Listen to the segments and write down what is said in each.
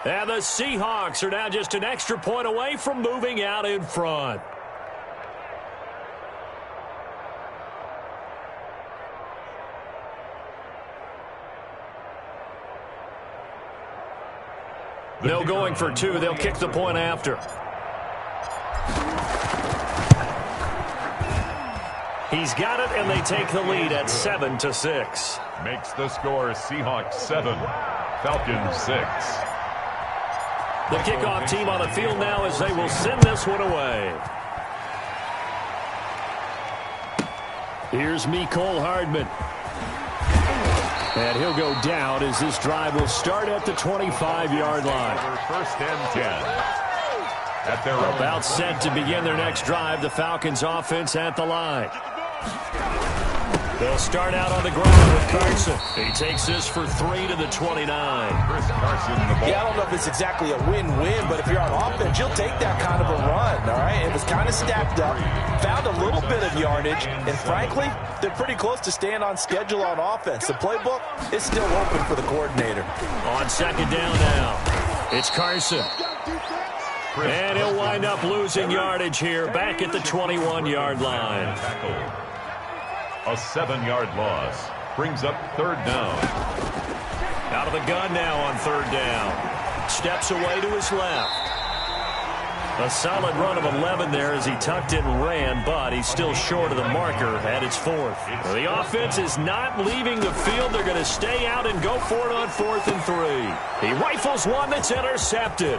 And the Seahawks are now just an extra point away from moving out in front. No going for two. They'll kick the point after. He's got it, and they take the lead at 7-6. Makes the score Seahawks 7, Falcons 6. The kickoff team on the field now as they will send this one away. Here's Mecole Hardman. And he'll go down as this drive will start at the 25-yard line. First and 10. At their about set to begin their next drive, the Falcons offense at the line. They'll start out on the ground with Carson. He takes this for 3 to the 29. Chris Carson, the ball. Yeah, I don't know if it's exactly a win-win, but if you're on offense, you'll take that kind of a run, all right? It was kind of stacked up, found a little bit of yardage, and frankly, they're pretty close to staying on schedule on offense. The playbook is still open for the coordinator. On second down now, it's Carson. And he'll wind up losing yardage here back at the 21-yard line. A 7-yard loss brings up third down. Out of the gun now on third down. Steps away to his left. A solid run of 11 there as he tucked it and ran, but he's still short of the marker at its fourth. The offense is not leaving the field. They're going to stay out and go for it on 4th and 3. He rifles one that's intercepted.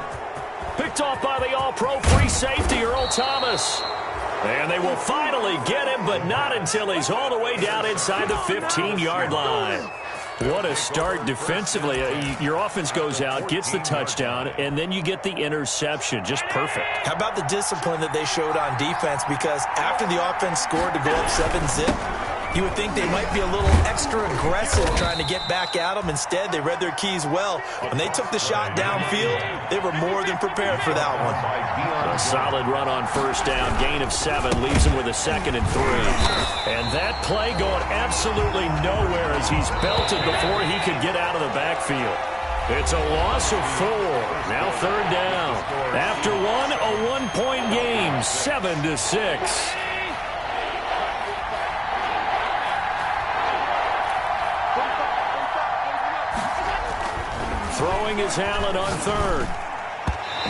Picked off by the all-pro free safety, Earl Thomas. And they will finally get him, but not until he's all the way down inside the 15-yard line. What a start defensively. Your offense goes out, gets the touchdown, and then you get the interception. Just perfect. How about the discipline that they showed on defense? Because after the offense scored to go up 7-zip, you would think they might be a little extra aggressive trying to get back at them. Instead, they read their keys well. When they took the shot downfield, they were more than prepared for that one. A solid run on first down. Gain of 7 leaves him with a 2nd and 3. And that play going absolutely nowhere as he's belted before he could get out of the backfield. It's a loss of 4. Now third down. After one, a 1-point game, 7-6. Throwing is Allen on third.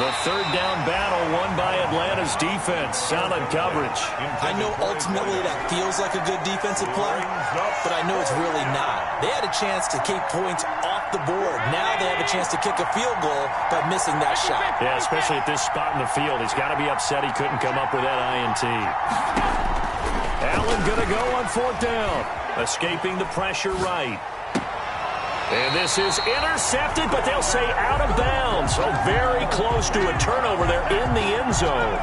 The third down battle won by Atlanta's defense. Solid coverage. I know ultimately that feels like a good defensive play, but I know it's really not. They had a chance to keep points off the board. Now they have a chance to kick a field goal by missing that shot. Yeah, especially at this spot in the field. He's got to be upset he couldn't come up with that INT. Allen going to go on 4th down. Escaping the pressure right. And this is intercepted, but they'll say out of bounds. So very close to a turnover there in the end zone.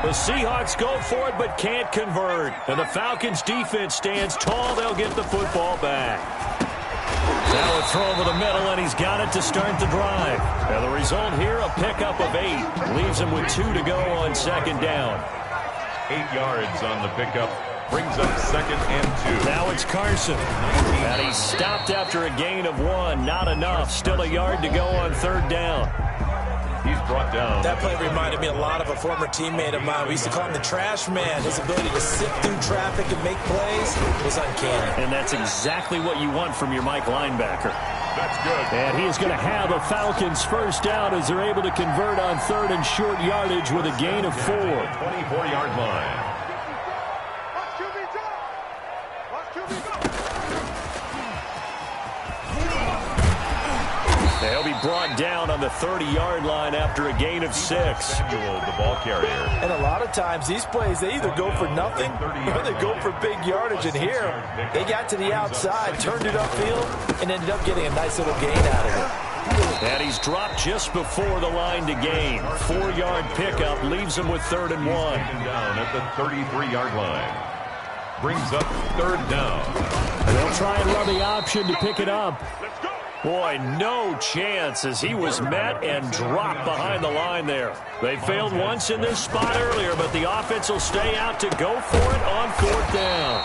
The Seahawks go for it, but can't convert. And the Falcons' defense stands tall. They'll get the football back. Now a throw over the middle, and he's got it to start the drive. Now the result here, a pickup of 8. Leaves him with 2 to go on second down. 8 yards on the pickup. Brings up 2nd and 2. Now it's Carson. And he's stopped after a gain of 1. Not enough. Still a yard to go on third down. He's brought down. That play reminded me a lot of a former teammate of mine. We used to call him the trash man. His ability to sift through traffic and make plays was uncanny. And that's exactly what you want from your Mike linebacker. That's good. And he is going to have a Falcons first down as they're able to convert on third and short yardage with a gain of 4. 24-yard line. They'll be brought down on the 30-yard line after a gain of 6. Samuel, the ball carrier. And a lot of times these plays, they either go for nothing or they go for big yardage. And here, they got to the outside, turned it upfield, and ended up getting a nice little gain out of it. And he's dropped just before the line to gain. 4-yard pickup leaves him with 3rd and 1. Down at the 33-yard line. Brings up third down. They'll try and run the option to pick it up. Boy, no chance as he was met and dropped behind the line there. They failed once in this spot earlier, but the offense will stay out to go for it on 4th down.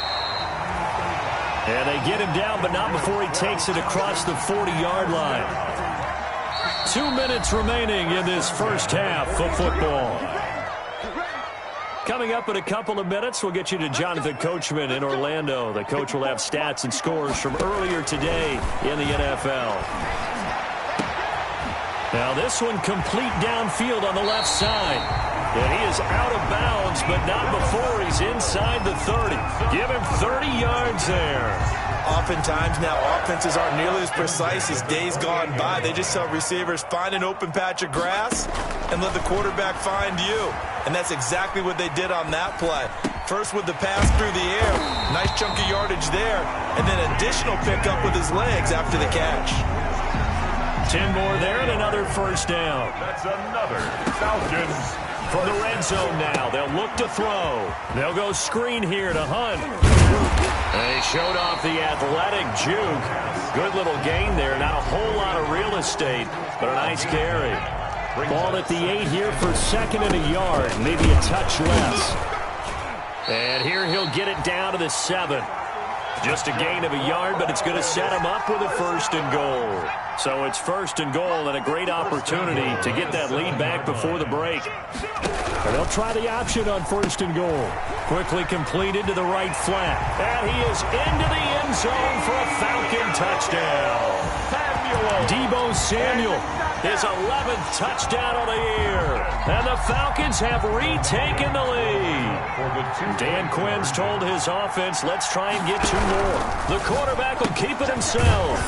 And they get him down, but not before he takes it across the 40-yard line. 2 minutes remaining in this first half of football. Coming up in a couple of minutes, we'll get you to Jonathan Coachman in Orlando. The coach will have stats and scores from earlier today in the NFL. Now this one complete downfield on the left side. And he is out of bounds, but not before he's inside the 30. Give him 30 yards there. Oftentimes now, offenses aren't nearly as precise as days gone by. They just tell receivers, find an open patch of grass and let the quarterback find you. And that's exactly what they did on that play. First with the pass through the air, nice chunk of yardage there, and then additional pickup with his legs after the catch. 10 more there and another first down. That's another Falcons. From the red zone now, they'll look to throw. They'll go screen here to Hunt. They showed off the athletic juke. Good little gain there. Not a whole lot of real estate, but a nice carry. Ball at the 8 here for second and a yard. Maybe a touch less. And here he'll get it down to the 7. Just a gain of a yard, but it's going to set him up with a first and goal. So it's first and goal and a great opportunity to get that lead back before the break. And they'll try the option on first and goal. Quickly completed to the right flat. And he is into the end zone for a Falcon touchdown. Deebo Samuel, his 11th touchdown of the year. And the Falcons have retaken the lead. Dan Quinn's told his offense, let's try and get 2 more. The quarterback will keep it himself.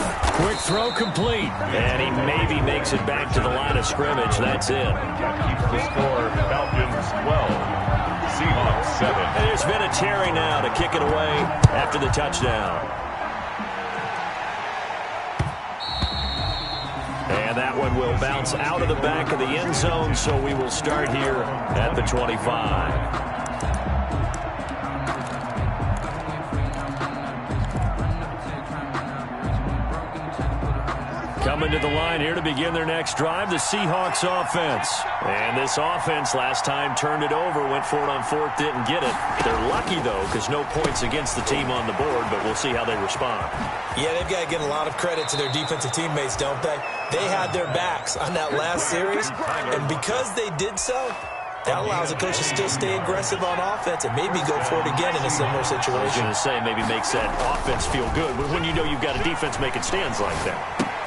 Quick throw complete. And he maybe makes it back to the line of scrimmage. That's it. That keeps the score. Falcons 12. Seahawks 7. And there's been a Terry now to kick it away after the touchdown. And that one will bounce out of the back of the end zone, so we will start here at the 25. Coming to the line here to begin their next drive, the Seahawks offense. And this offense last time turned it over, went for it on 4th, didn't get it. They're lucky, though, because no points against the team on the board, but we'll see how they respond. Yeah, they've got to give a lot of credit to their defensive teammates, don't they? They had their backs on that last series, and because they did so, that allows the coach to still stay aggressive on offense and maybe go for it again in a similar situation. I was going to say, maybe makes that offense feel good, but when you know you've got a defense making stands like that.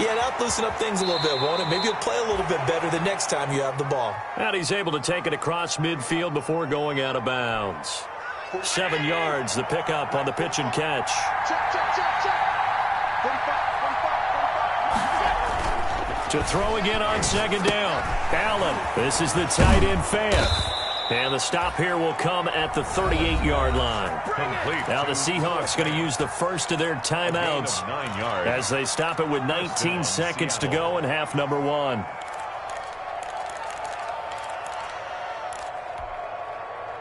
Yeah, that'll loosen up things a little bit, won't it? Maybe you'll play a little bit better the next time you have the ball. And he's able to take it across midfield before going out of bounds. 7 yards, the pickup on the pitch and catch. To throw again on second down. Allen, this is the tight end fan. And the stop here will come at the 38-yard line. Now the Seahawks going to use the first of their timeouts as they stop it with 19 seconds to go in half number 1.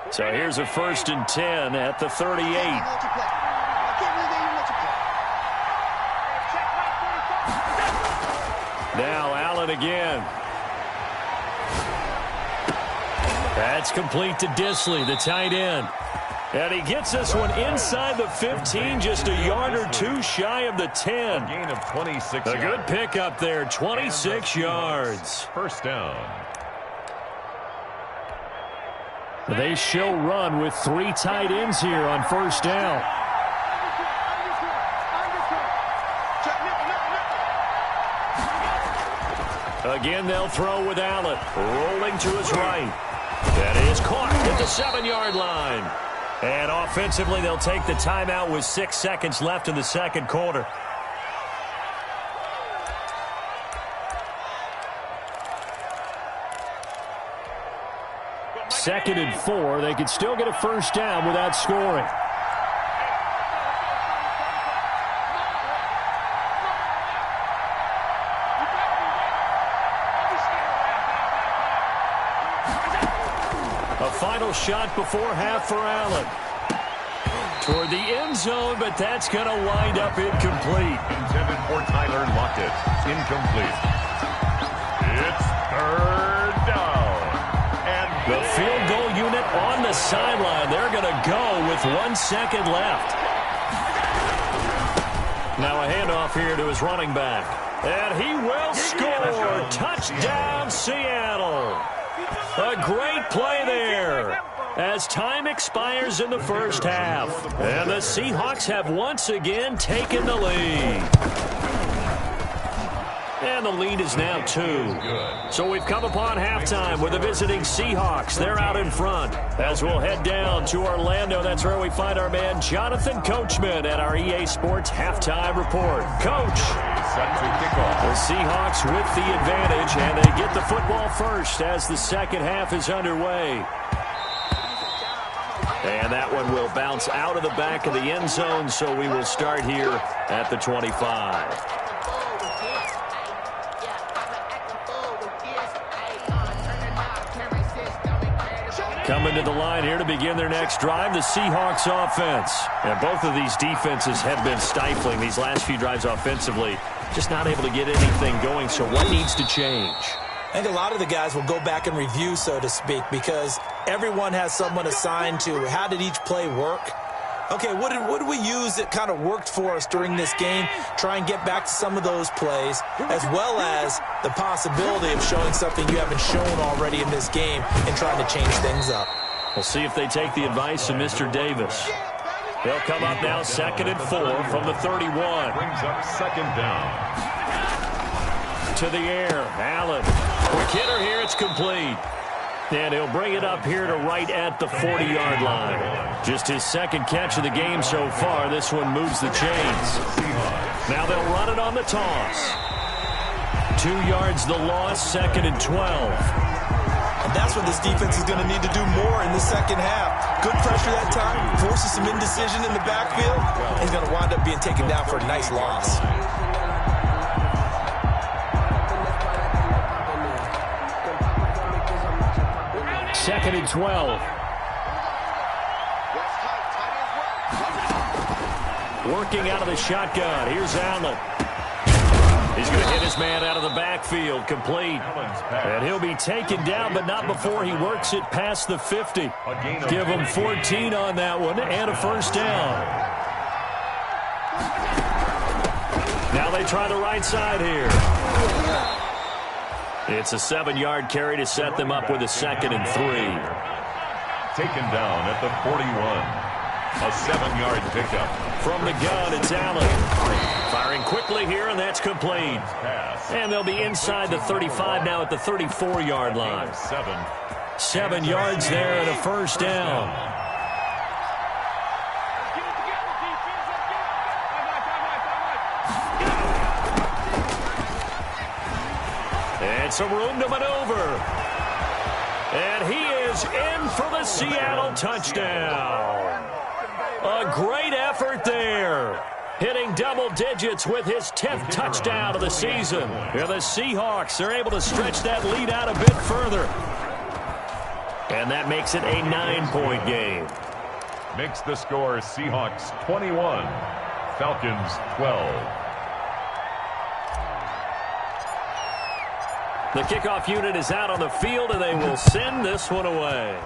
So here's a 1st and 10 at the 38. Now Allen again. That's complete to Disley, the tight end. And he gets this one inside the 15, just a yard or 2 shy of the 10. A gain of 26 yards. A good pickup there, 26 yards. First down. They show run with 3 tight ends here on first down. Again, they'll throw with Allen, rolling to his right. That is caught at the 7-yard line. And offensively, they'll take the timeout with 6 seconds left in the second quarter. Second and 4, they could still get a first down without scoring. A final shot before half for Allen. Toward the end zone, but that's going to wind up incomplete. Intended for Tyler Lockett. Incomplete. It's third down. And the field goal unit on the sideline. They're going to go with 1 second left. Now a handoff here to his running back. And he will score. Touchdown, Seattle. A great play there as time expires in the first half. And the Seahawks have once again taken the lead. And the lead is now 2. So we've come upon halftime with the visiting Seahawks. They're out in front. As we'll head down to Orlando, that's where we find our man Jonathan Coachman at our EA Sports Halftime Report. Coach, the Seahawks with the advantage, and they get the football first as the second half is underway. And that one will bounce out of the back of the end zone, so we will start here at the 25. Coming to the line here to begin their next drive, the Seahawks offense. And both of these defenses have been stifling these last few drives offensively. Just not able to get anything going, so what needs to change? I think a lot of the guys will go back and review, so to speak, because everyone has someone assigned to how did each play work. Okay, what did we use that kind of worked for us during this game? Try and get back to some of those plays, as well as the possibility of showing something you haven't shown already in this game and trying to change things up. We'll see if they take the advice of Mr. Davis. They'll come up now 2nd and 4 from the 31. Brings up 2nd down. To the air, Allen. Quick hitter here, it's complete. And he'll bring it up here to right at the 40-yard line. Just his second catch of the game so far. This one moves the chains. Now they'll run it on the toss. 2 yards the loss, 2nd and 12. And that's what this defense is going to need to do more in the second half. Good pressure that time, forces some indecision in the backfield. He's going to wind up being taken down for a nice loss. 2nd and 12. Working out of the shotgun. Here's Allen. He's going to hit his man out of the backfield. Complete. And he'll be taken down, but not before he works it past the 50. Give him 14 on that one and a first down. Now they try the right side here. It's a 7-yard carry to set them up with a 2nd and 3. Taken down at the 41. A 7-yard pickup. From the gun, it's Allen. Firing quickly here, and that's complete. And they'll be inside the 35 now at the 34-yard line. 7 yards there and a first down. And some room to maneuver. And he is in for the Seattle touchdown. A great effort there. Hitting double digits with his 10th touchdown of the season. Here the Seahawks are able to stretch that lead out a bit further. And that makes it a 9-point game. Makes the score Seahawks 21, Falcons 12. The kickoff unit is out on the field, and they will send this one away.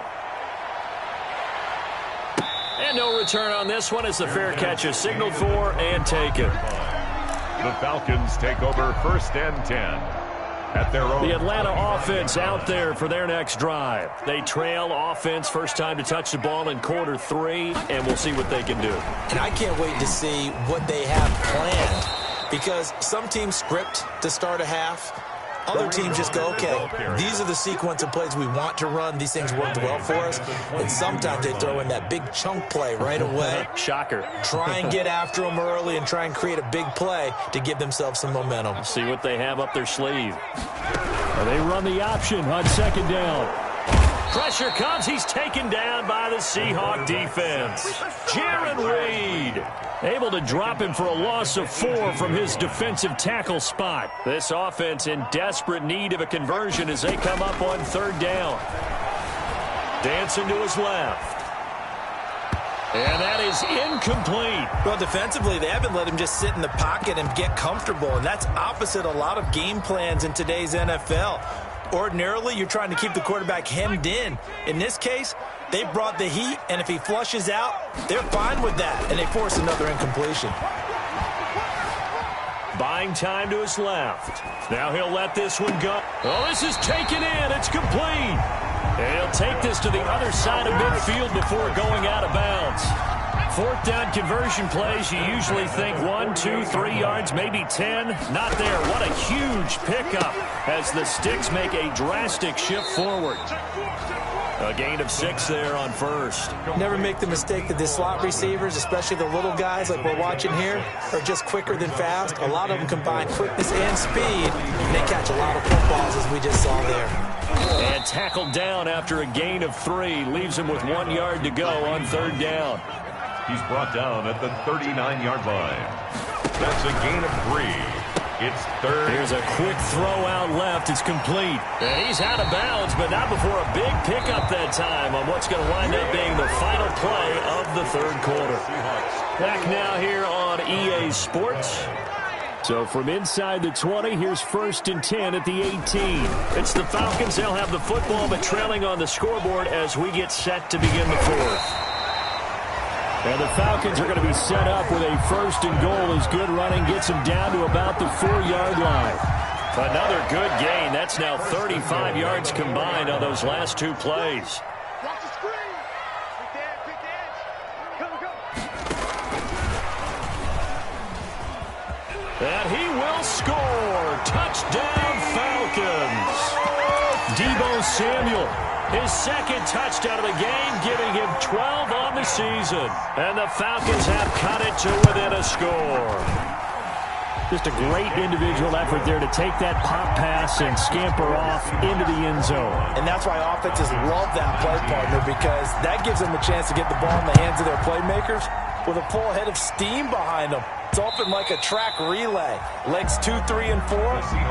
And no return on this one as the fair catch is signaled for and taken. The Falcons take over 1st and 10 at their own. The Atlanta offense out there for their next drive. They trail offense, first time to touch the ball in quarter 3, and we'll see what they can do. And I can't wait to see what they have planned, because some teams script to start a half. Other teams just go, okay, these are the sequence of plays we want to run. These things worked well for us. And sometimes they throw in that big chunk play right away. Shocker. Try and get after them early and try and create a big play to give themselves some momentum. See what they have up their sleeve. They run the option on 2nd down. Pressure comes. He's taken down by the Seahawk defense. Jaron Reed able to drop him for a loss of 4 from his defensive tackle spot. This offense in desperate need of a conversion as they come up on 3rd down. Dancing to his left. And that is incomplete. Well, defensively, they haven't let him just sit in the pocket and get comfortable, and that's opposite a lot of game plans in today's NFL. Ordinarily, you're trying to keep the quarterback hemmed in. In this case, they brought the heat, and if he flushes out, they're fine with that, and they force another incompletion. buying time to his left. Now he'll let this one go. Oh, this is taken in. It's complete. And he'll take this to the other side of midfield before going out of bounds. Fourth down conversion plays, you usually think 1, 2, 3 yards, maybe 10. Not there. What a huge pickup as the Sticks make a drastic shift forward. A gain of 6 there on first. Never make the mistake that the slot receivers, especially the little guys like we're watching here, are just quicker than fast. A lot of them combine quickness and speed, and they catch a lot of footballs, as we just saw there. And tackled down after a gain of 3. Leaves him with 1 yard to go on third down. He's brought down at the 39-yard line. That's a gain of 3. It's third. Here's a quick throw out left. It's complete. And he's out of bounds, but not before a big pickup that time on what's going to wind up being the final play of the third quarter. Back now here on EA Sports. So from inside the 20, here's 1st and 10 at the 18. It's the Falcons. They'll have the football, but trailing on the scoreboard as we get set to begin the fourth. And the Falcons are going to be set up with a 1st and goal as good running gets them down to about the 4-yard line. Another good gain. That's now 35 yards combined on those last 2 plays. And he will score. Touchdown, Falcons. Deebo Samuel. His 2nd touchdown of the game, giving him 12 on the season. And the Falcons have cut it to within a score. Just a great individual effort there to take that pop pass and scamper off into the end zone. And that's why offenses love that play, partner, because that gives them a chance to get the ball in the hands of their playmakers with a full head of steam behind them. It's often like a track relay. Legs 2, 3, and 4.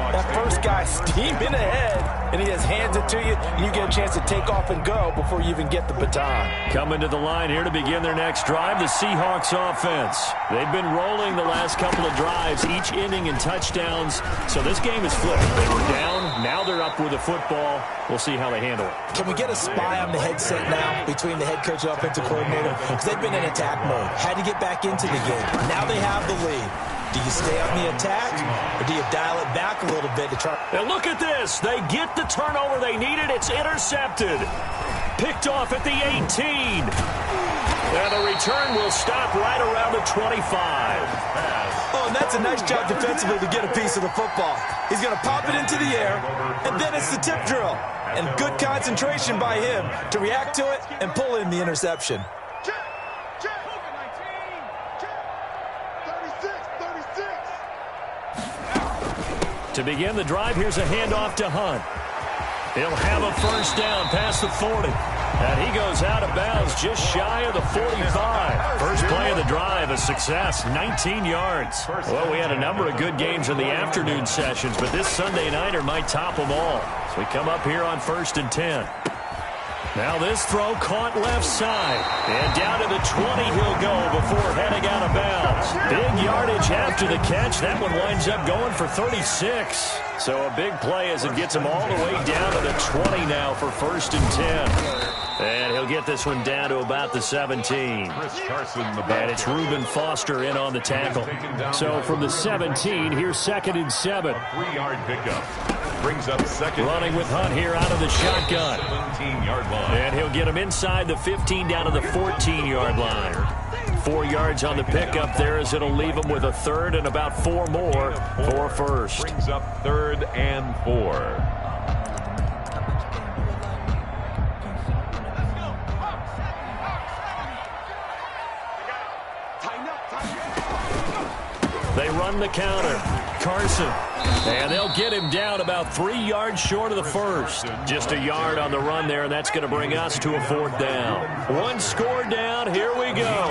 That first guy steaming ahead, and he has hands it to you, and you get a chance to take off and go before you even get the baton. Coming to the line here to begin their next drive, the Seahawks offense. They've been rolling the last couple of drives, each inning in touchdowns, so this game is flipped. They were down, now they're up with the football. We'll see how they handle it. Can we get a spy on the headset now between the head coach and offensive coordinator? Because they've been in attack mode. Had to get back into the game. Now they have the lead. Do you stay on the attack, or do you dial it back a little bit to try? And look at this. They get the turnover they needed. It's intercepted. Picked off at the 18. And the return will stop right around the 25. Oh, and that's a nice job defensively to get a piece of the football. He's going to pop it into the air, and then it's the tip drill. And good concentration by him to react to it and pull in the interception. To begin the drive, here's a handoff to Hunt. He'll have a first down past the 40. And he goes out of bounds just shy of the 45. First play of the drive, a success, 19 yards. Well, we had a number of good games in the afternoon sessions, but this Sunday nighter might top them all. So we come up here on 1st and 10. Now this throw caught left side. And down to the 20 he'll go before heading out of bounds. Big yardage after the catch. That one winds up going for 36. So a big play as it gets him all the way down to the 20 now for 1st and 10. And he'll get this one down to about the 17. And it's Reuben Foster in on the tackle. So from the 17, here's 2nd and 7. 3-yard pickup. Brings up 2nd. Running with Hunt here out of the shotgun. 17-yard line. And he'll get him inside the 15 down to the 14-yard line. 4 yards on the pickup there as it'll leave him with a 3rd and about 4 more for 1st. Brings up 3rd and 4. They run the counter. Carson. And they'll get him down about 3 yards short of the 1st. Just a yard on the run there, and that's going to bring us to a 4th down. 1 score down. Here we go.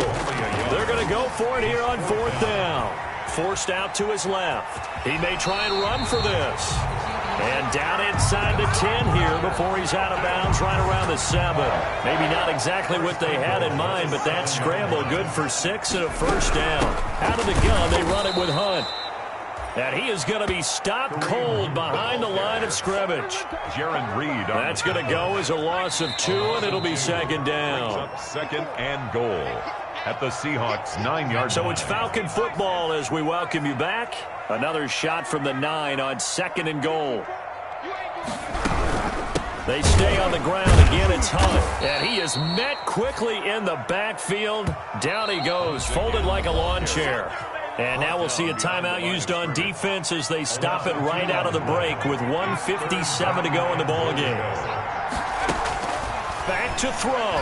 They're going to go for it here on 4th down. Forced out to his left. He may try and run for this. And down inside the 10 here before he's out of bounds right around the 7. Maybe not exactly what they had in mind, but that scramble good for 6 and a 1st down. Out of the gun, they run it with Hunt. And he is going to be stopped cold behind the line of scrimmage. Jaron Reed. That's going to go as a loss of 2, and it'll be 2nd down. 2nd and goal at the Seahawks 9-yard line. So it's Falcon football as we welcome you back. Another shot from the 9 on 2nd and goal. They stay on the ground. Again, it's Hunt. And he is met quickly in the backfield. Down he goes, folded like a lawn chair. And now we'll see a timeout used on defense as they stop it right out of the break with 1:57 to go in the ball game. Back to throw.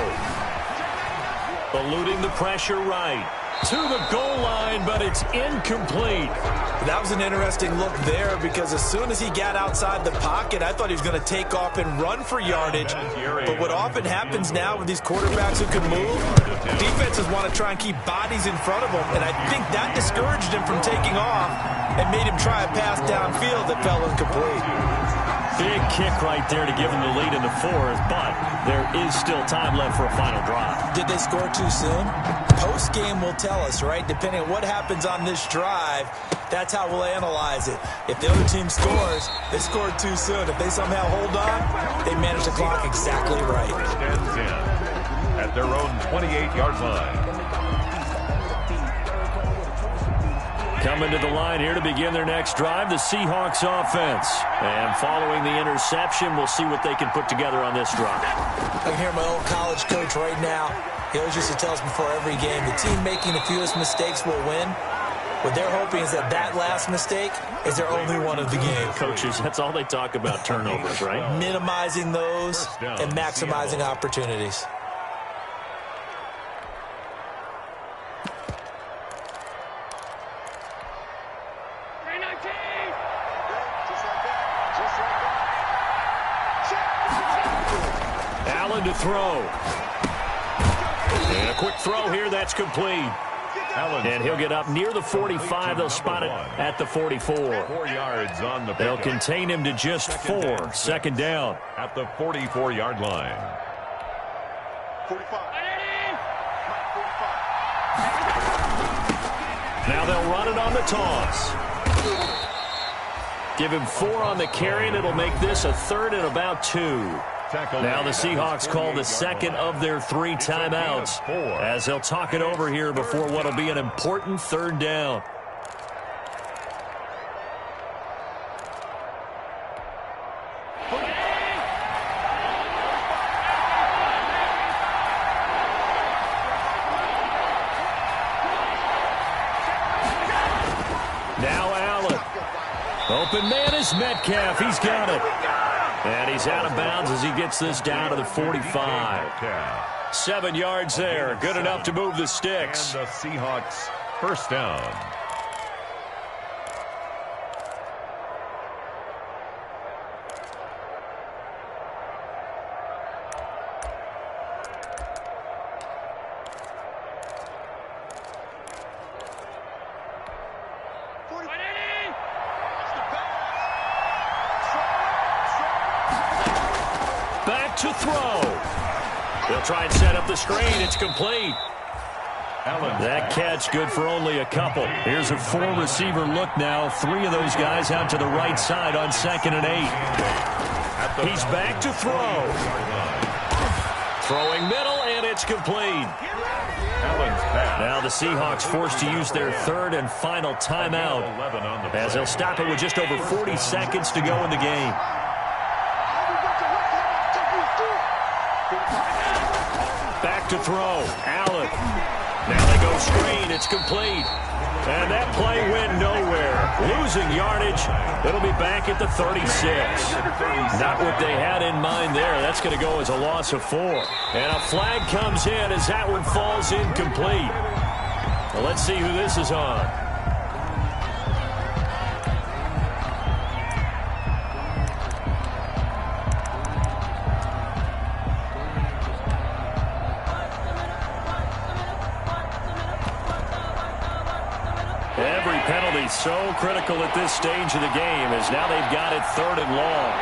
Eluding the pressure right. To the goal line, but it's incomplete. That was an interesting look there because as soon as he got outside the pocket, I thought he was going to take off and run for yardage. But what often happens now with these quarterbacks who can move, defenses want to try and keep bodies in front of them, and I think that discouraged him from taking off and made him try a pass downfield that fell incomplete. Big kick right there to give him the lead in the 4th, but there is still time left for a final drive. Did they score too soon? Post-game will tell us, right? Depending on what happens on this drive, that's how we'll analyze it. If the other team scores, they scored too soon. If they somehow hold on, they manage the clock exactly right. First and 10 at their own 28-yard line. Coming to the line here to begin their next drive, the Seahawks offense. And following the interception, we'll see what they can put together on this drive. I can hear my old college coach right now. He always used to tell us before every game, the team making the fewest mistakes will win. What they're hoping is that that last mistake is their only one of the game. Coaches, that's all they talk about, turnovers, right? Minimizing those and maximizing opportunities. Allen to throw. And a quick throw here, that's complete. And he'll get up near the 45. They'll spot it at the 44. 4 yards on the They'll contain him to just 4. 2nd down. At the 44-yard line. 45. Now they'll run it on the toss. Give him 4 on the carry, and it'll make this a 3rd and about 2. Now the Seahawks call the 2nd of their 3 timeouts as they'll talk it over here before what will be an important 3rd down. Now Allen. Open man is Metcalf. He's got it. And he's out of bounds as he gets this down to the 45. 7 yards there. Good enough to move the sticks. And the Seahawks first down. To throw. They'll try and set up the screen. It's complete. That catch good for only a couple. Here's a 4-receiver look now. 3 of those guys out to the right side on 2nd and 8. He's back to throw. Throwing middle, and it's complete. Now the Seahawks forced to use their 3rd and final timeout as they'll stop it with just over 40 seconds to go in the game. Back to throw. Allen. Now they go screen. It's complete. And that play went nowhere. Losing yardage. It'll be back at the 36. Not what they had in mind there. That's going to go as a loss of 4. And a flag comes in as that one falls incomplete. Well, let's see who this is on. Every penalty so critical at this stage of the game as now they've got it 3rd and long.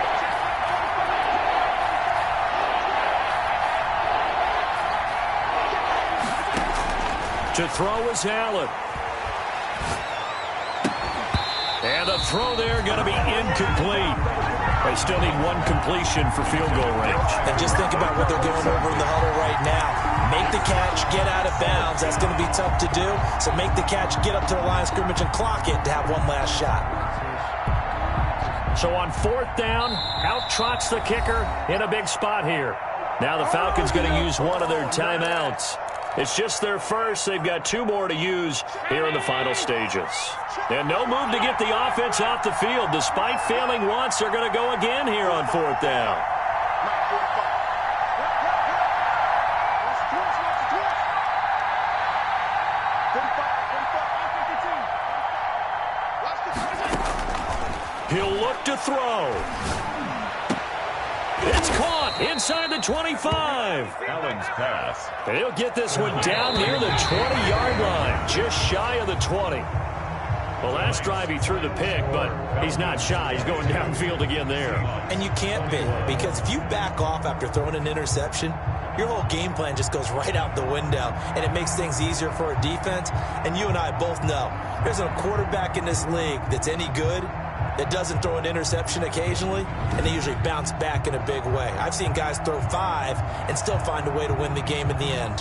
To throw is Allen. And the throw there going to be incomplete. They still need one completion for field goal range. And just think about what they're going over in the huddle right now. Make the catch, get out of bounds. That's going to be tough to do. So make the catch, get up to the line of scrimmage, and clock it to have one last shot. So on fourth down, out trots the kicker in a big spot here. Now the Falcons going to use one of their timeouts. It's just their first. They've got 2 more to use here in the final stages. And no move to get the offense off the field. Despite failing once, they're going to go again here on fourth down. He'll look to throw. It's caught inside the 25. Allen's pass. And he'll get this one down near the 20-yard line, just shy of the 20. Well, last drive he threw the pick, but he's not shy. He's going downfield again there. And you can't be, because if you back off after throwing an interception, your whole game plan just goes right out the window, and it makes things easier for a defense. And you and I both know there's a quarterback in this league that's any good that doesn't throw an interception occasionally, and they usually bounce back in a big way. I've seen guys throw 5 and still find a way to win the game in the end.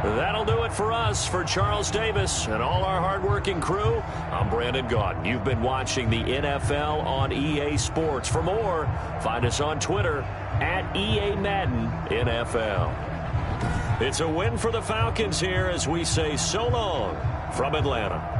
That'll do it for us. For Charles Davis and all our hardworking crew, I'm Brandon Gaudin. You've been watching the NFL on EA Sports. For more, find us on Twitter at EA Madden NFL. It's a win for the Falcons here as we say so long from Atlanta.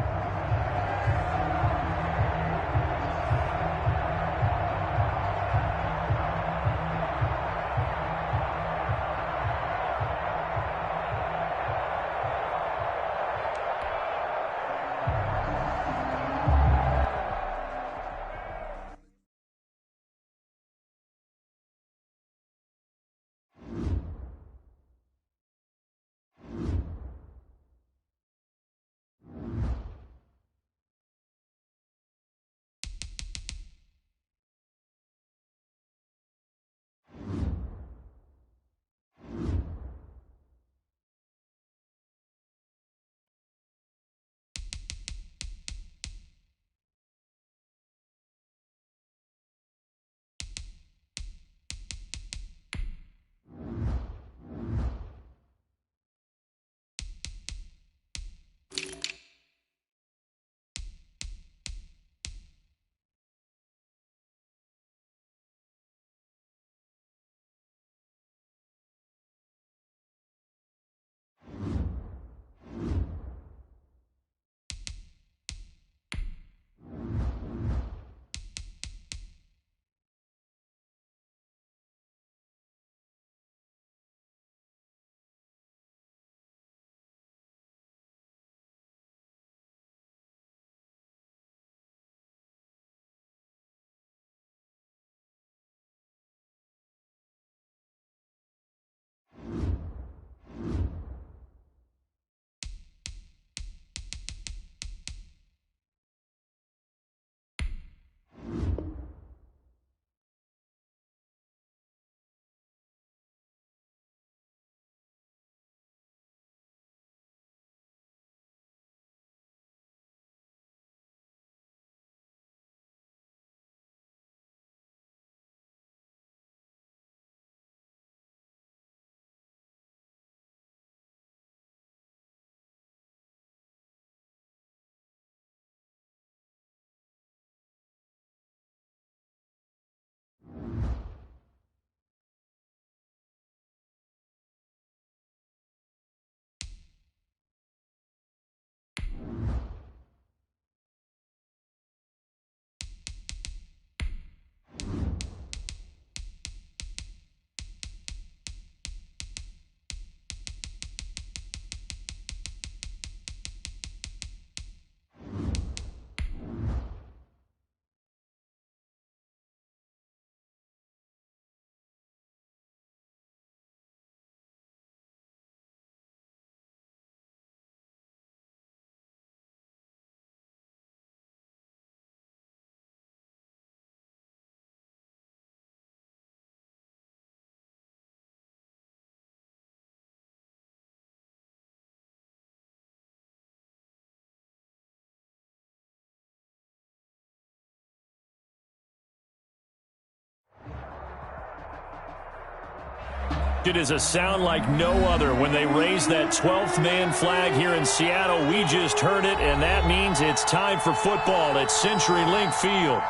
It is a sound like no other when they raise that 12th man flag here in Seattle. We just heard it, and that means it's time for football at CenturyLink Field.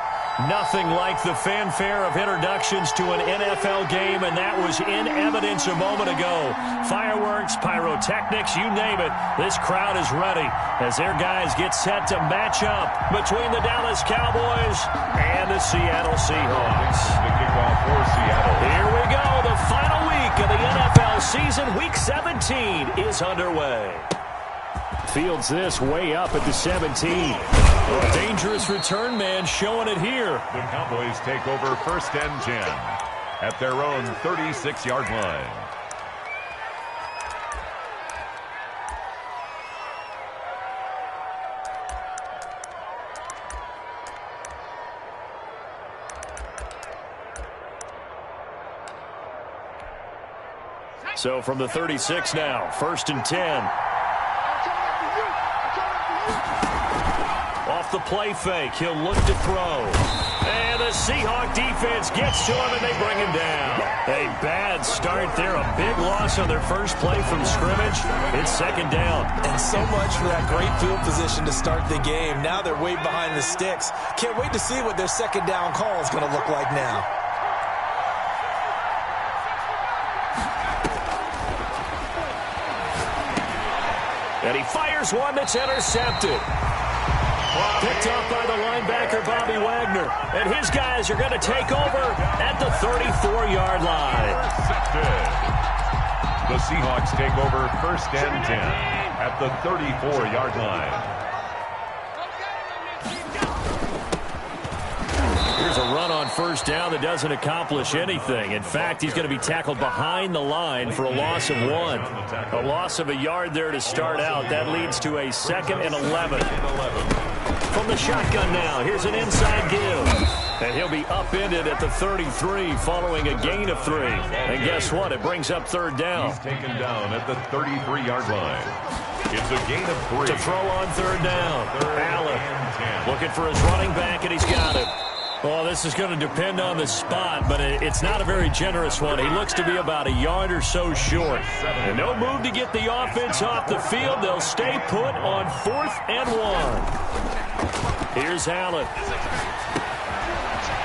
Nothing like the fanfare of introductions to an NFL game, and that was in evidence a moment ago. Fireworks, pyrotechnics, you name it. This crowd is ready as their guys get set to match up between the Dallas Cowboys and the Seattle Seahawks. The kickoff for Seattle. Here we go. The final week of the NFL season. Week 17 is underway. Fields this way up at the 17. A dangerous return man showing it here. The Cowboys take over 1st and 10 at their own 36-yard line. So from the 36 now, 1st and 10. Off the play fake, he'll look to throw. And the Seahawk defense gets to him, and they bring him down. A bad start there, a big loss on their first play from scrimmage. It's 2nd down. And so much for that great field position to start the game. Now they're way behind the sticks. Can't wait to see what their 2nd down call is going to look like now. And he fires one that's intercepted. Picked up by the linebacker, Bobby Wagner. And his guys are going to take over at the 34-yard line. The Seahawks take over 1st and 10 at the 34-yard line. Here's a run on 1st down that doesn't accomplish anything. In fact, he's going to be tackled behind the line for a loss of 1. A loss of a yard there to start out. That leads to a 2nd and 11. From the shotgun now, here's an inside give. And he'll be upended at the 33 following a gain of 3. And guess what? It brings up 3rd down. He's taken down at the 33-yard line. It's a gain of 3. To throw on 3rd down. Allen looking for his running back, and he's got it. Well, this is going to depend on the spot, but it's not a very generous one. He looks to be about a yard or so short. And no move to get the offense off the field. They'll stay put on 4th and 1. Here's Allen.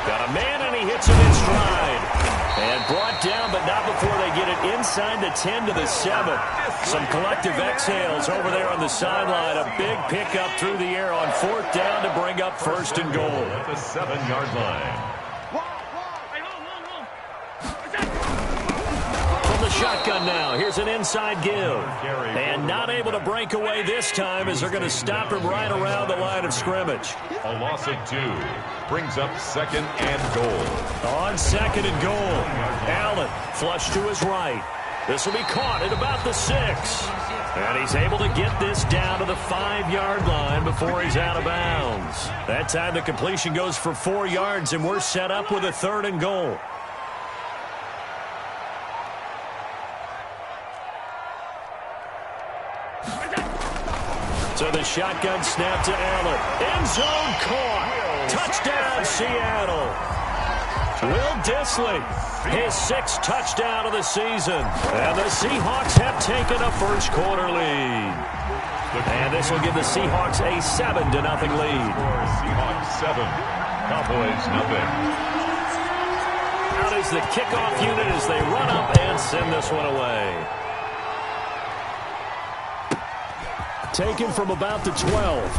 Got a man, and he hits him in stride. And brought down, but not before they get it inside the 10 to the 7. Some collective exhales over there on the sideline. A big pickup through the air on 4th down to bring up 1st and goal. At the 7-yard line. From the shotgun now, here's an inside give. And not able to break away this time as they're going to stop him right around the line of scrimmage. A loss of 2 brings up 2nd and goal. On 2nd and goal, Allen flush to his right. This will be caught at about the 6. And he's able to get this down to the 5-yard line before he's out of bounds. That time the completion goes for 4 yards, and we're set up with a 3rd and goal. So the shotgun snap to Allen. End zone caught. Touchdown, Seattle. Will Dissly, his 6th touchdown of the season. And the Seahawks have taken a first-quarter lead. And this will give the Seahawks a 7-0 lead. Seahawks 7, Cowboys 0. Out is the kickoff unit as they run up and send this one away. Taken from about the 12.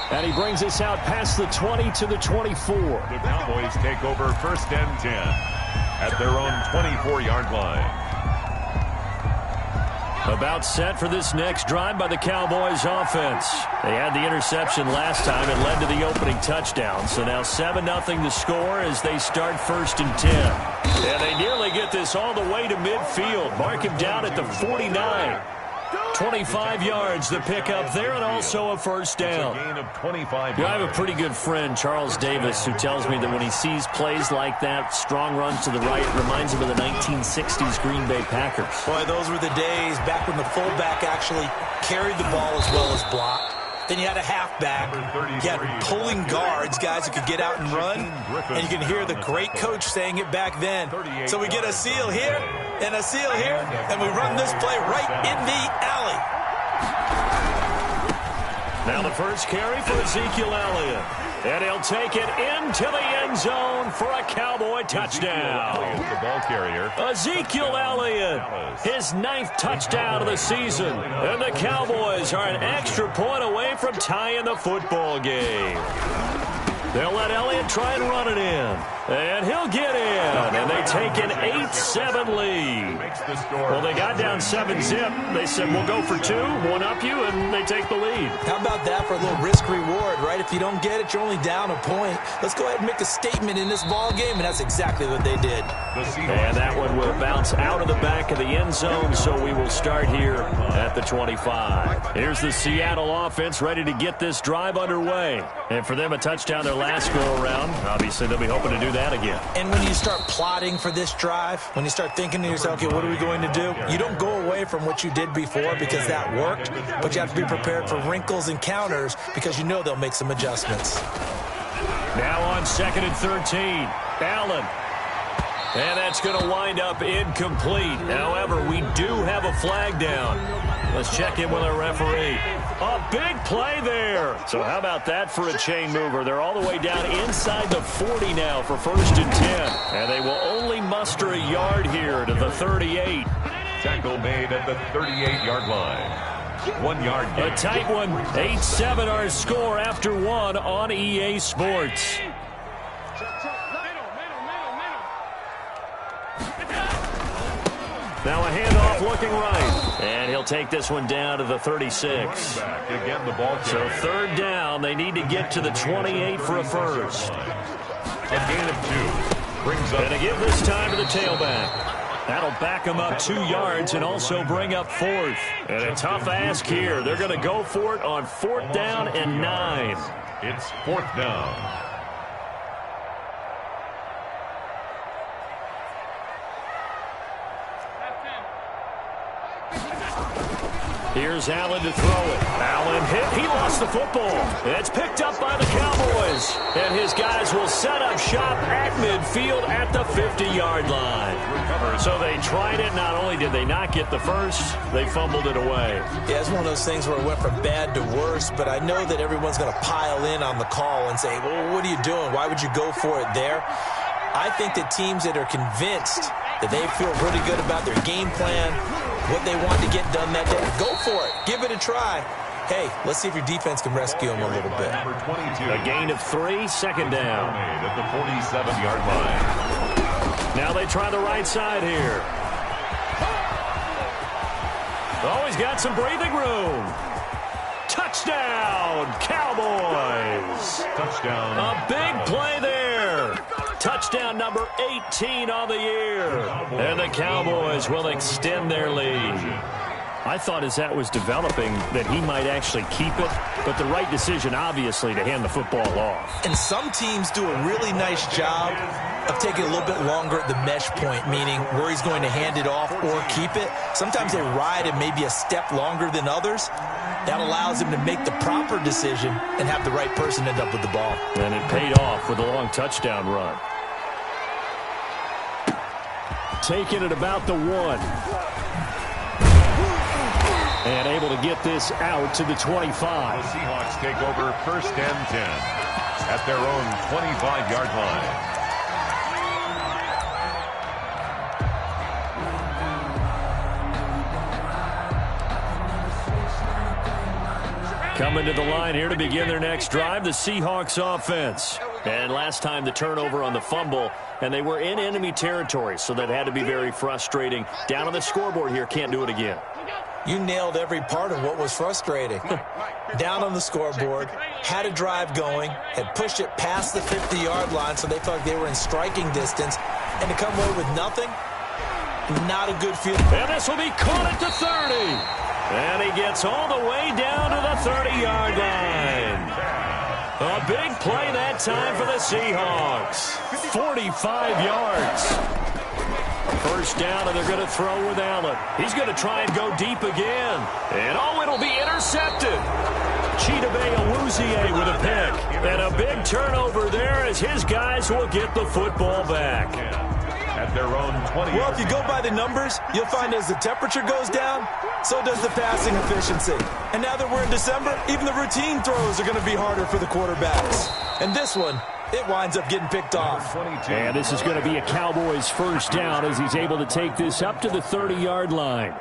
And he brings us out past the 20 to the 24. The Cowboys take over 1st and 10 at their own 24-yard line. About set for this next drive by the Cowboys offense. They had the interception last time. It led to the opening touchdown. So now 7-0 the score as they start 1st and 10. And they nearly get this all the way to midfield. Mark him down at the 49. 25 yards the pickup there, and also a 1st down. It's a gain of 25 yards. I have a pretty good friend, Charles Davis, who tells me that when he sees plays like that, strong runs to the right, it reminds him of the 1960s Green Bay Packers. Boy, those were the days back when the fullback actually carried the ball as well as blocked. Then you had a halfback. You had pulling guards, guys who could get out and run. And you can hear the great coach saying it back then. So we get a seal here and a seal here, and we run this play right in the alley. Now the first carry for Ezekiel Elliott. And he'll take it into the end zone for a Cowboy touchdown. The ball carrier. Ezekiel Elliott, his 9th touchdown of the season. And the Cowboys are an extra point away from tying the football game. They'll let Elliott try and run it in. And he'll get in. And they take an 8-7 lead. Well, they got down 7-zip. They said, we'll go for 2, one up you, and they take the lead. How about that for a little risk-reward, right? If you don't get it, you're only down a point. Let's go ahead and make a statement in this ball game, and that's exactly what they did. And that one will bounce out of the back of the end zone, so we will start here at the 25. Here's the Seattle offense ready to get this drive underway. And for them, a touchdown their last go-around. Obviously, they'll be hoping to do that again. And when you start plotting for this drive, when you start thinking to yourself, okay, what are we going to do? You don't go away from what you did before because that worked, but you have to be prepared for wrinkles and counters because you know they'll make some adjustments. Now on 2nd and 13, Allen. And that's going to wind up incomplete. However, we do have a flag down. Let's check in with our referee. A big play there. So how about that for a chain mover? They're all the way down inside the 40 now for 1st and 10. And they will only muster a yard here to the 38. Tackle made at the 38-yard line. 1 yard gain. A tight one. 8-7 our score after 1 on EA Sports. Now a handoff looking right. And he'll take this one down to the 36. Again, the ball so 3rd down. They need to get to the 28 for a first. A gain of 2. Brings up. And to give this time to the tailback. That'll back them up 2 yards and also bring up 4th. And a tough ask here. They're going to go for it on 4th down and 9. It's 4th down. Here's Allen to throw it. Allen hit. He lost the football. It's picked up by the Cowboys. And his guys will set up shop at midfield at the 50-yard line. So they tried it. Not only did they not get the first, they fumbled it away. Yeah, it's one of those things where it went from bad to worse, but I know that everyone's going to pile in on the call and say, well, what are you doing? Why would you go for it there? I think that teams that are convinced that they feel really good about their game plan, what they want to get done that day, go for it. Give it a try. Hey, let's see if your defense can rescue them a little bit. A gain of 3, 2nd down. At the 47-yard line. Now they try the right side here. Oh, he's got some breathing room. Touchdown, Cowboys. Touchdown. A big play there. Touchdown number 18 on the year. And the Cowboys will extend their lead. I thought as that was developing that he might actually keep it, but the right decision, obviously, to hand the football off. And some teams do a really nice job of taking a little bit longer at the mesh point, meaning where he's going to hand it off or keep it. Sometimes they ride it maybe a step longer than others. That allows him to make the proper decision and have the right person end up with the ball. And it paid off with a long touchdown run. Taking it about the 1. And able to get this out to the 25. The Seahawks take over 1st and 10 at their own 25-yard line. Coming to the line here to begin their next drive, the Seahawks offense. And last time the turnover on the fumble, and they were in enemy territory, so that had to be very frustrating. Down on the scoreboard here, can't do it again. You nailed every part of what was frustrating. Down on the scoreboard, had a drive going, had pushed it past the 50-yard line so they felt like they were in striking distance, and to come away with nothing, not a good feeling. And this will be caught at the 30. And he gets all the way down to the 30-yard line. A big play that time for the Seahawks. 45 yards. 1st down, and they're going to throw with Allen. He's going to try and go deep again. And, oh, it'll be intercepted. Luhwhoop5's with a pick. And a big turnover there as his guys will get the football back. At their own 20. Well, if you go by the numbers, you'll find as the temperature goes down, so does the passing efficiency. And now that we're in December, even the routine throws are going to be harder for the quarterbacks. And this one, it winds up getting picked off. And this is going to be a Cowboys first down as he's able to take this up to the 30-yard line.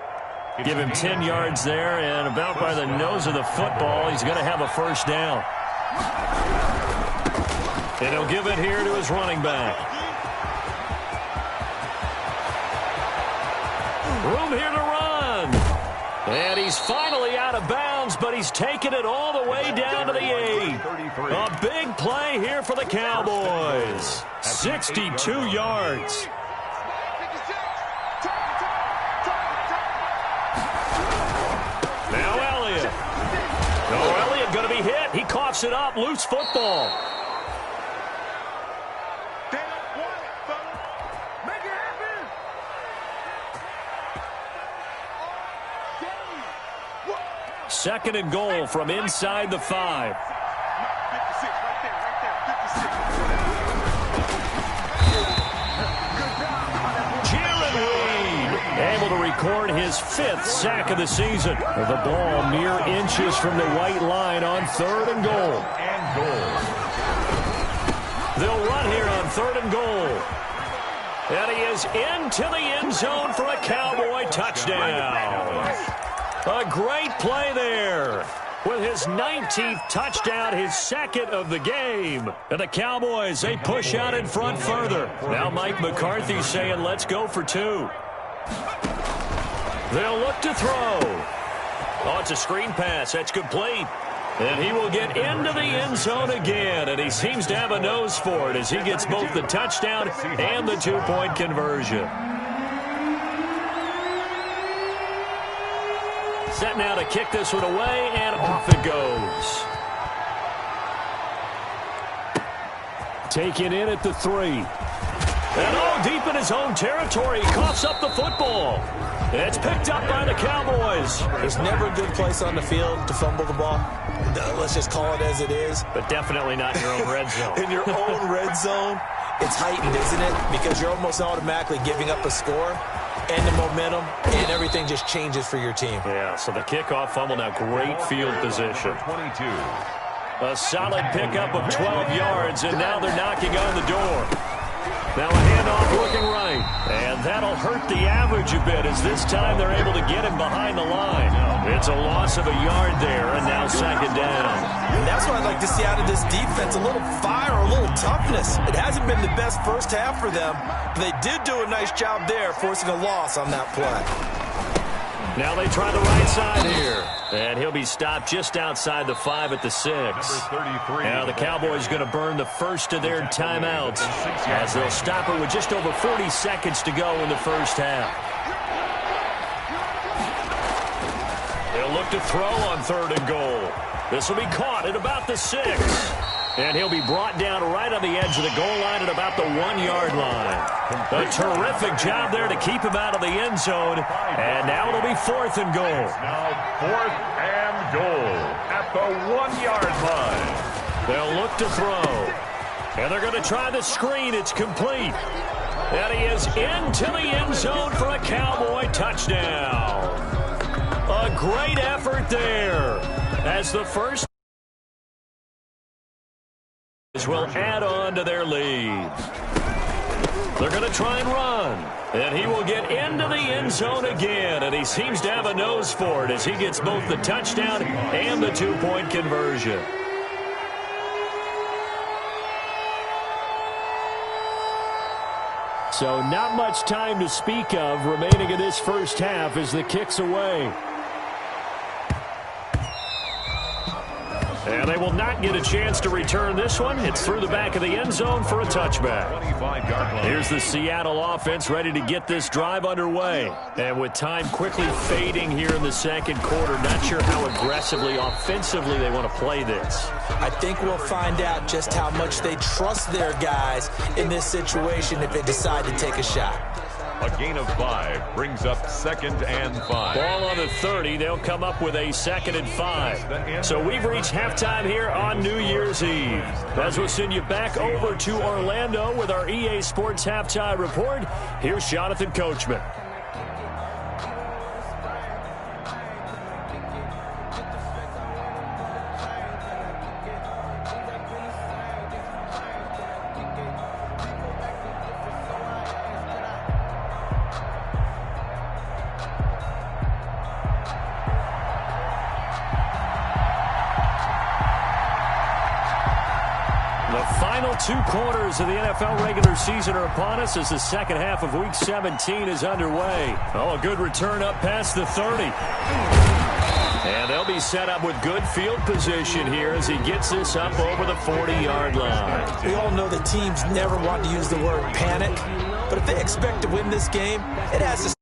Give him 10 yards there, and about by the nose of the football, he's going to have a first down. And he'll give it here to his running back. Room here to run. And he's finally out of bounds, but he's taken it all the way down to the 8. A big play here for the Cowboys. 62 yards. Now Elliott. Oh, Elliott going to be hit. He coughs it up. Loose football. Second and goal from inside the 5. Jaron Reed able to record his 5th sack of the season. The ball mere inches from the white line on 3rd and goal. They'll run here on 3rd and goal. And he is into the end zone for a Cowboy touchdown. A great play there with his 19th touchdown, his 2nd of the game. And the Cowboys, they push out in front further. Now Mike McCarthy saying, let's go for 2. They'll look to throw. Oh, it's a screen pass. That's complete. And he will get into the end zone again, and he seems to have a nose for it as he gets both the touchdown and the 2-point conversion. Set now to kick this one away, and off it goes. Taken in at the 3. And all deep in his own territory, he coughs up the football. It's picked up by the Cowboys. There's never a good place on the field to fumble the ball. Let's just call it as it is. But definitely not in your own red zone. In your own red zone, it's heightened, isn't it? Because you're almost automatically giving up a score. And the momentum, and everything just changes for your team. Yeah, so the kickoff fumble, now great field position. 22. A solid pickup of 12 yards, and now they're knocking on the door. Now a handoff looking right, and that'll hurt the average a bit as this time they're able to get him behind the line. It's a loss of a yard there, and now 2nd down. And that's what I'd like to see out of this defense, a little fire, a little toughness. It hasn't been the best first half for them, but they did do a nice job there, forcing a loss on that play. Now they try the right side here. And he'll be stopped just outside the 5 at the 6. Now the Cowboys going to burn the first of their timeouts as they'll stop it with just over 40 seconds to go in the first half. They'll look to throw on 3rd and goal. This will be caught at about the 6. And he'll be brought down right on the edge of the goal line at about the 1-yard line. A terrific job there to keep him out of the end zone. And now it'll be 4th and goal. Now 4th and goal at the 1-yard line. They'll look to throw. And they're going to try the screen. It's complete. And he is into the end zone for a Cowboy touchdown. A great effort there as the first will add on to their lead. They're going to try and run. And he will get into the end zone again. And he seems to have a nose for it as he gets both the touchdown and the 2-point conversion. So not much time to speak of remaining in this first half as the kick's away. And they will not get a chance to return this one. It's through the back of the end zone for a touchback. Here's the Seattle offense ready to get this drive underway. And with time quickly fading here in the second quarter, not sure how aggressively, offensively they want to play this. I think we'll find out just how much they trust their guys in this situation if they decide to take a shot. A gain of 5 brings up 2nd and 5. Ball on the 30. They'll come up with a 2nd and 5. So we've reached halftime here on New Year's Eve. As we'll send you back over to Orlando with our EA Sports Halftime Report, here's Jonathan Coachman. Final 2 quarters of the NFL regular season are upon us as the second half of Week 17 is underway. Oh, a good return up past the 30. And they'll be set up with good field position here as he gets this up over the 40-yard line. We all know that teams never want to use the word panic, but if they expect to win this game, it has to